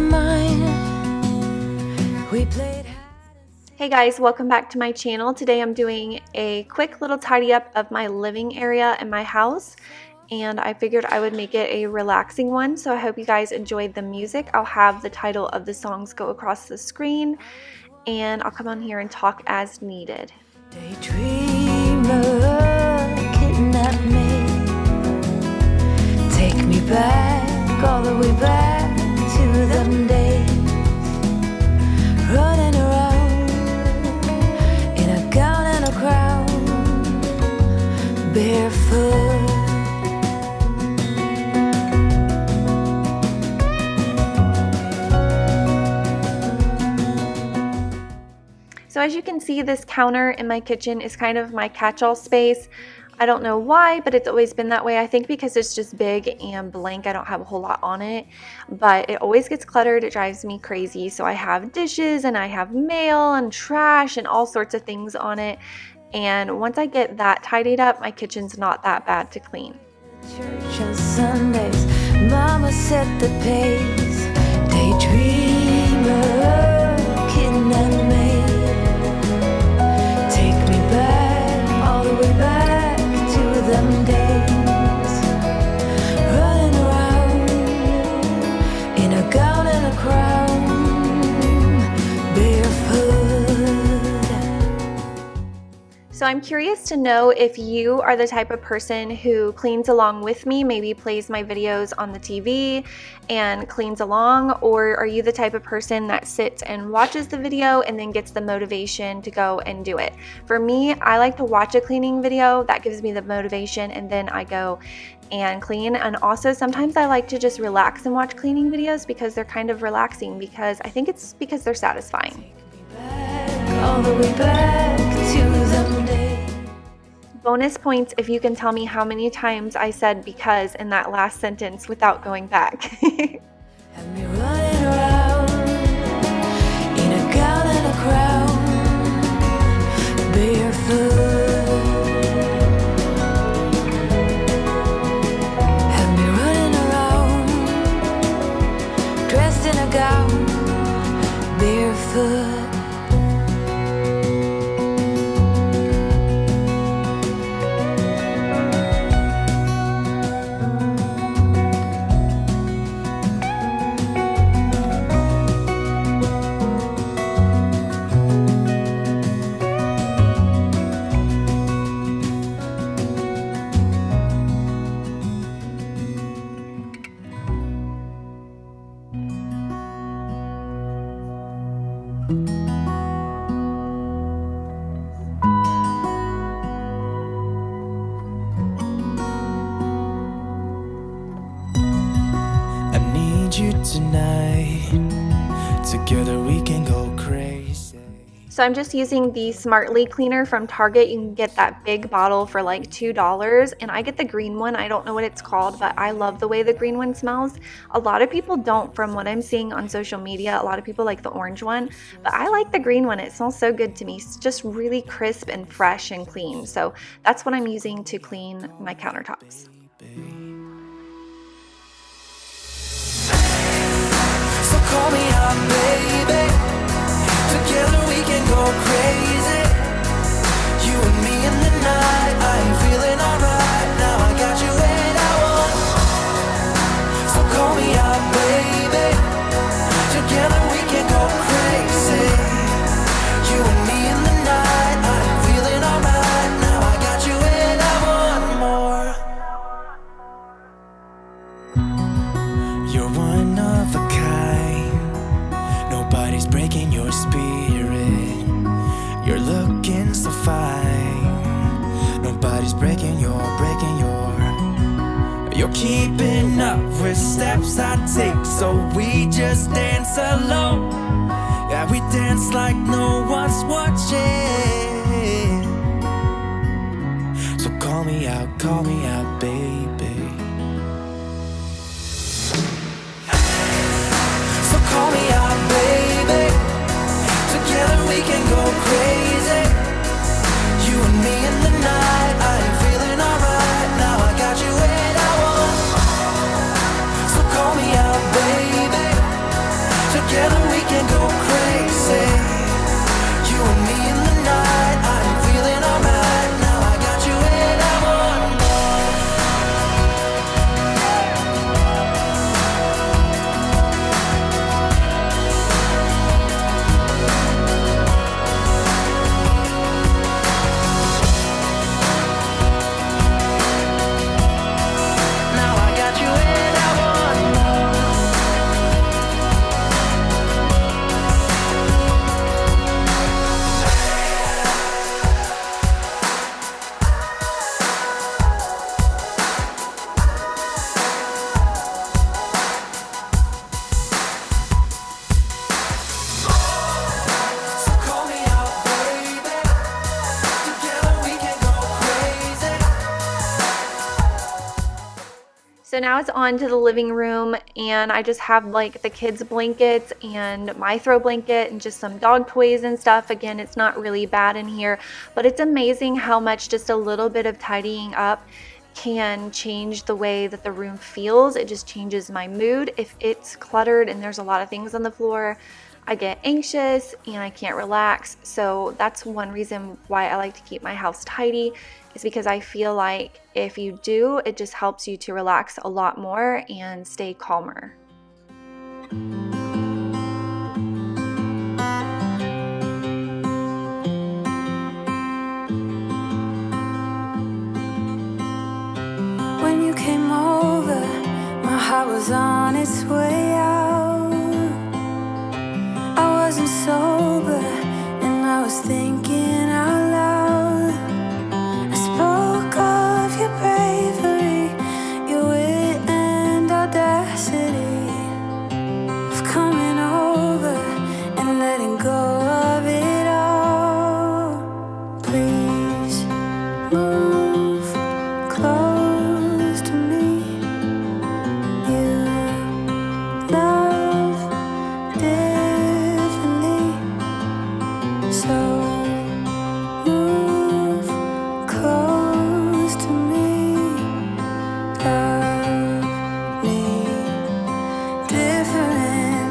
mine. We played. Hey guys, welcome back to my channel. Today I'm doing a quick little tidy up of my living area in my house, and I figured I would make it a relaxing one, so I hope you guys enjoyed the music. I'll have the title of the songs go across the screen, and I'll come on here and talk as needed. Daydreamer, kidnap me. Take me back, all the way back to them days. Running around in a gown and a crown, barefoot. So as you can see, this counter in my kitchen is kind of my catch-all space. I don't know why, but it's always been that way. I think because it's just big and blank, I don't have a whole lot on it, but it always gets cluttered. It drives me crazy. So I have dishes and I have mail and trash and all sorts of things on it. And once I get that tidied up, my kitchen's not that bad to clean. Church on Sundays, Mama set the pace. Daydreamer, kidnap me. Take me back, all the way back to them days. Running around in a gown and a crown, barefoot. So I'm curious to know if you are the type of person who cleans along with me, maybe plays my videos on the TV and cleans along, or are you the type of person that sits and watches the video and then gets the motivation to go and do it? For me, I like to watch a cleaning video. That gives me the motivation, and then I go and clean. And also sometimes I like to just relax and watch cleaning videos because they're kind of relaxing, because I think it's because they're satisfying. All the way back to them days. Bonus points if you can tell me how many times I said because in that last sentence without going back. Have me running around in a gown and a crown, barefoot. Have me running around dressed in a gown, barefoot. You tonight, together we can go crazy. So I'm just using the Smartly cleaner from Target. You can get that big bottle for like $2, and I get the green one. I don't know what it's called, but I love the way the green one smells. A lot of people don't, from what I'm seeing on social media. A lot of people like the orange one, but I like the green one. It smells so good to me. It's just really crisp and fresh and clean. So that's what I'm using to clean my countertops. Call me up, baby. Together we can go crazy. You and me in the night. I'm feeling alright. Now I got you and I want. So call me up, baby. Together we can go crazy. You and me in the night. I'm feeling alright. Now I got you and I want more. You're one of a kind. Nobody's breaking your spirit. You're looking so fine. Nobody's breaking your. You're keeping up with steps I take, so we just dance alone. Yeah, we dance like no one's watching. So call me out, baby. So call me out, baby. Together we can go crazy. You and me in the night. I'm feeling alright. Now I got you and I want. So call me out, baby. Together we can go crazy. You and me in the night, I'm feeling alright. Now I got you and I want more. Now I got you and I want more. So call me out, baby. Together we can go crazy. So now it's on to the living room, and I just have like the kids' blankets and my throw blanket and just some dog toys and stuff. Again, it's not really bad in here, but it's amazing how much just a little bit of tidying up can change the way that the room feels. It just changes my mood. If it's cluttered and there's a lot of things on the floor, I get anxious and I can't relax. So that's one reason why I like to keep my house tidy, is because I feel like if you do, it just helps you to relax a lot more and stay calmer. When you came over, my heart was on its way out. I wasn't sober, and I was thinking out loud. I spoke of your bravery, your wit and audacity, of coming over and letting go of it all. Please move close to me. You love differently, so move close to me. Love me different.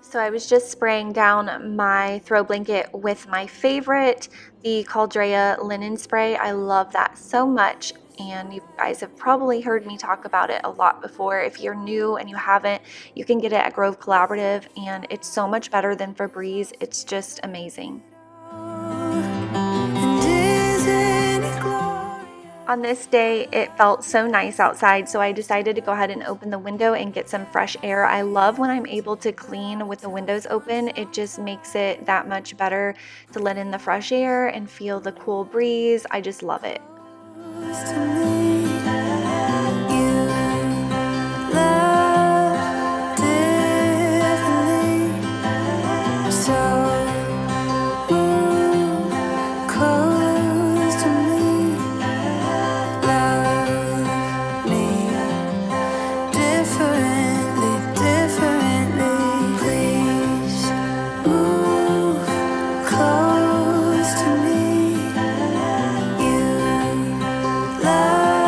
So I was just spraying down my throw blanket with my favorite, the Caldrea linen spray. I love that so much, and you guys have probably heard me talk about it a lot before. If you're new and you haven't, you can get it at Grove Collaborative, and it's so much better than Febreze. It's just amazing. And isn't it glorious? On this day, it felt so nice outside, so I decided to go ahead and open the window and get some fresh air. I love when I'm able to clean with the windows open. It just makes it that much better to let in the fresh air and feel the cool breeze. I just love it. Close to me. You love differently, so move close to me. Love me differently. Please move close to me. You love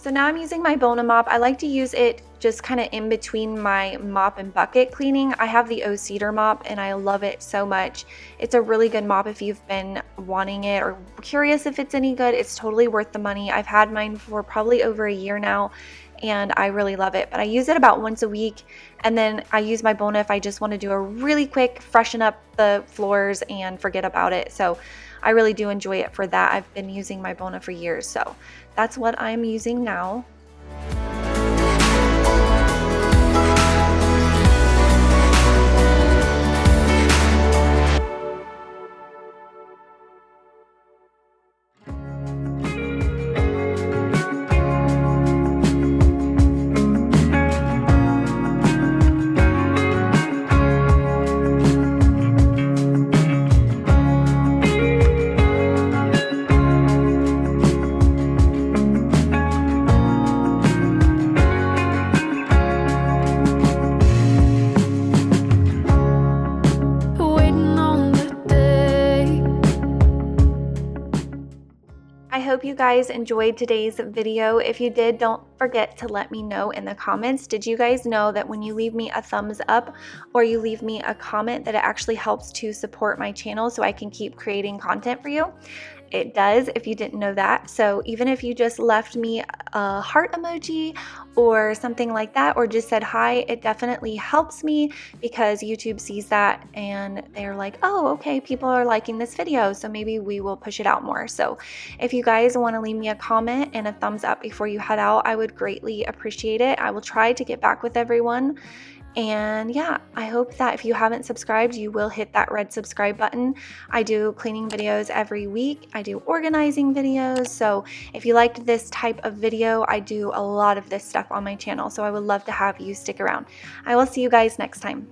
So now I'm using my Bona mop. I like to use it just kind of in between my mop and bucket cleaning. I have the O Cedar mop and I love it so much. It's a really good mop if you've been wanting it or curious if it's any good. It's totally worth the money. I've had mine for probably over a year now and I really love it. But I use it about once a week, and then I use my Bona if I just want to do a really quick freshen up the floors and forget about it. So I really do enjoy it for that. I've been using my Bona for years, so that's what I'm using now. I hope you guys enjoyed today's video. If you did, don't forget to let me know in the comments. Did you guys know that when you leave me a thumbs up or you leave me a comment that it actually helps to support my channel so I can keep creating content for you? It does, if you didn't know that. So even if you just left me a heart emoji or something like that, or just said hi, it definitely helps me because YouTube sees that and they're like, oh, okay, people are liking this video, so maybe we will push it out more. So if you guys want to leave me a comment and a thumbs up before you head out, I would greatly appreciate it. I will try to get back with everyone. And yeah, I hope that if you haven't subscribed, you will hit that red subscribe button. I do cleaning videos every week. I do organizing videos. So if you liked this type of video, I do a lot of this stuff on my channel. So I would love to have you stick around. I will see you guys next time.